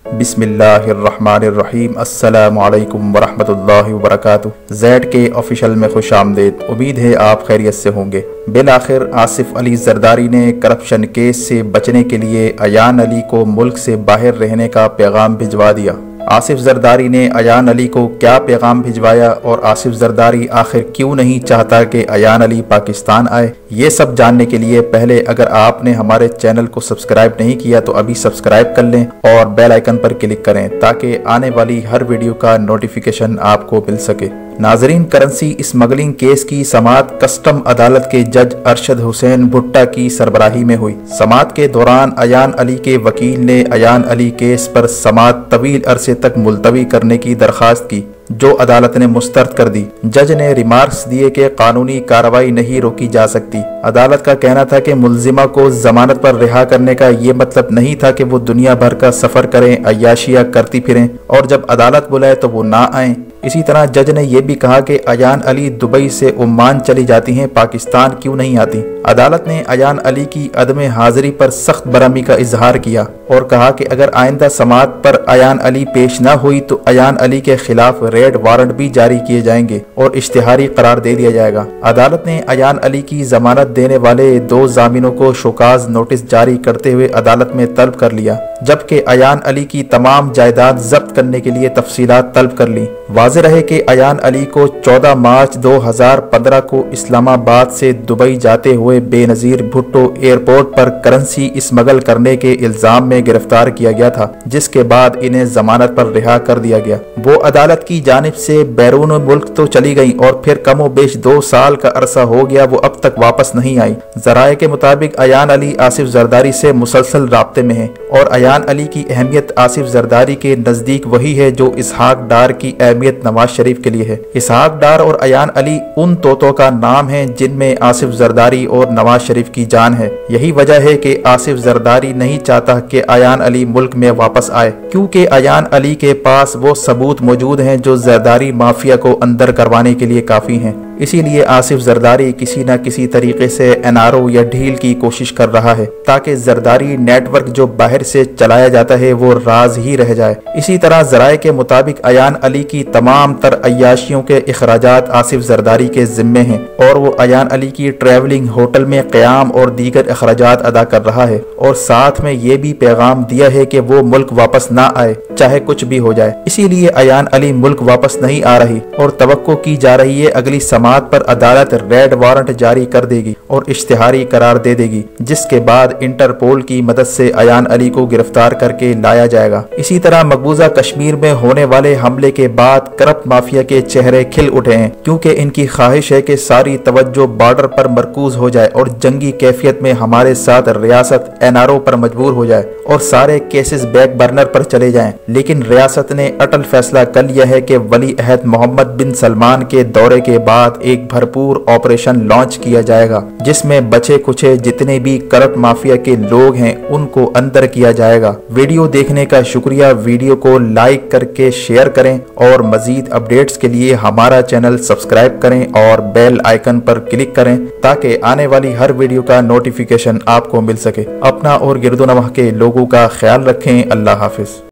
बिस्मिल्लाहिर्रहमानिर्रहीम। अस्सलामु अलैकुम वरहमतुल्लाहि वबरकातुहू। ज़ेड के ऑफिशियल में खुशामदीद। उम्मीद है आप खैरियत से होंगे। बिलाखिर आसिफ अली जरदारी ने करप्शन केस से बचने के लिए अयान अली को मुल्क से बाहर रहने का पैगाम भिजवा दिया। आसिफ जरदारी ने अयान अली को क्या पैगाम भिजवाया और आसिफ जरदारी आखिर क्यों नहीं चाहता कि अयान अली पाकिस्तान आए, ये सब जानने के लिए पहले अगर आपने हमारे चैनल को सब्सक्राइब नहीं किया तो अभी सब्सक्राइब कर लें और बेल आइकन पर क्लिक करें ताकि आने वाली हर वीडियो का नोटिफिकेशन आपको मिल सके। नाजरीन, करेंसी स्मगलिंग केस की समाअत कस्टम अदालत के जज अरशद हुसैन भुट्टा की सरबराही में हुई। समाअत के दौरान अयान अली के वकील ने अयान अली केस पर समाअत तवील अरसे तक मुलतवी करने की दरखास्त की, जो अदालत ने मुस्तरद कर दी। जज ने रिमार्क्स दिए कि कानूनी कार्रवाई नहीं रोकी जा सकती। अदालत का कहना था कि मुल्जिमा को जमानत पर रिहा करने का ये मतलब नहीं था कि वो दुनिया भर का सफर करें, अय्याशियां करती फिरें और जब अदालत बुलाए तो वो ना आए। इसी तरह जज ने यह भी कहा कि अयान अली दुबई से ओमान चली जाती हैं, पाकिस्तान क्यों नहीं आती। अदालत ने अयान अली की अदम हाजिरी पर सख्त बरहमी का इजहार किया और कहा कि अगर आइंदा समाअत पर अयान अली पेश न हुई तो अयान अली के खिलाफ रेड वारंट भी जारी किए जाएंगे और इश्तिहारी करार दे दिया जाएगा। अदालत ने अयान अली की जमानत देने वाले 2 जामिनों को शोकाज नोटिस जारी करते हुए अदालत में तलब कर लिया, जबकि अयान अली की तमाम जायदाद जब्त करने के लिए तफसीलात तलब कर ली। वाज़ेह रहे कि अयान अली को 14 मार्च 2015 को इस्लामाबाद से दुबई जाते हुए बेनजीर भुट्टो एयरपोर्ट पर करेंसी स्मगल करने के इल्जाम में गिरफ्तार किया गया था, जिसके बाद इन्हें जमानत पर रिहा कर दिया गया। वो अदालत की जानिब से बैरून मुल्क तो चली गई और फिर कमोबेश 2 साल का अरसा हो गया, वो अब तक वापस नहीं आई। जराये के मुताबिक अयान अली आसिफ जरदारी से मुसलसल राब्ते में है और अयान अली की अहमियत आसिफ जरदारी के नजदीक वही है जो इसहाक डार की अहमियत नवाज शरीफ के लिए है। इसहाक डार और अयान अली उन तोतों का नाम है जिनमें आसिफ जरदारी और नवाज शरीफ की जान है। यही वजह है कि आसिफ जरदारी नहीं चाहता कि अयान अली मुल्क में वापस आए, क्योंकि अयान अली के पास वो सबूत मौजूद हैं जो जरदारी माफिया को अंदर करवाने के लिए काफी हैं। इसीलिए आसिफ जरदारी किसी न किसी तरीके से एनआरओ या ढील की कोशिश कर रहा है ताकि जरदारी नेटवर्क जो बाहर से चलाया जाता है वो राज ही रह जाए। इसी तरह जराये के मुताबिक अयान अली की तमाम तर अय्याशियों के अखराजात आसिफ जरदारी के जिम्मे हैं और वो अयान अली की ट्रैवलिंग, होटल में क़याम और दीगर अखराजात अदा कर रहा है और साथ में ये भी पैगाम दिया है कि वो मुल्क वापस ना आए चाहे कुछ भी हो जाए। इसीलिए अयान अली मुल्क वापस नहीं आ रही और तवक्को की जा रही है अगली समाअत पर अदालत रेड वारंट जारी कर देगी और इश्तिहारी करार दे देगी, जिसके बाद इंटरपोल की मदद से अयान अली को गिरफ्तार करके लाया जाएगा। इसी तरह मकबूजा कश्मीर में होने वाले हमले के बाद करप्ट माफिया के चेहरे खिल उठे हैं, क्योंकि इनकी ख्वाहिश है कि सारी तवज्जो बॉर्डर पर मरकूज हो जाए और जंगी कैफियत में हमारे साथ रियासत एनआरओ पर मजबूर हो जाए और सारे केसेस बैक बर्नर पर चले जाएं। लेकिन रियासत ने अटल फैसला कर लिया है कि वली अहद मोहम्मद बिन सलमान के दौरे के बाद एक भरपूर ऑपरेशन लॉन्च किया जाएगा, जिसमें बचे कुचे जितने भी करप्ट माफिया के लोग हैं उनको अंदर किया जाएगा। वीडियो देखने का शुक्रिया। वीडियो को लाइक करके शेयर करें और मजीद अपडेट्स के लिए हमारा चैनल सब्सक्राइब करें और बेल आइकन पर क्लिक करें ताकि आने वाली हर वीडियो का नोटिफिकेशन आपको मिल सके। अपना और गिरदोनवाह के लोगों का ख्याल रखें। अल्लाह हाफिज।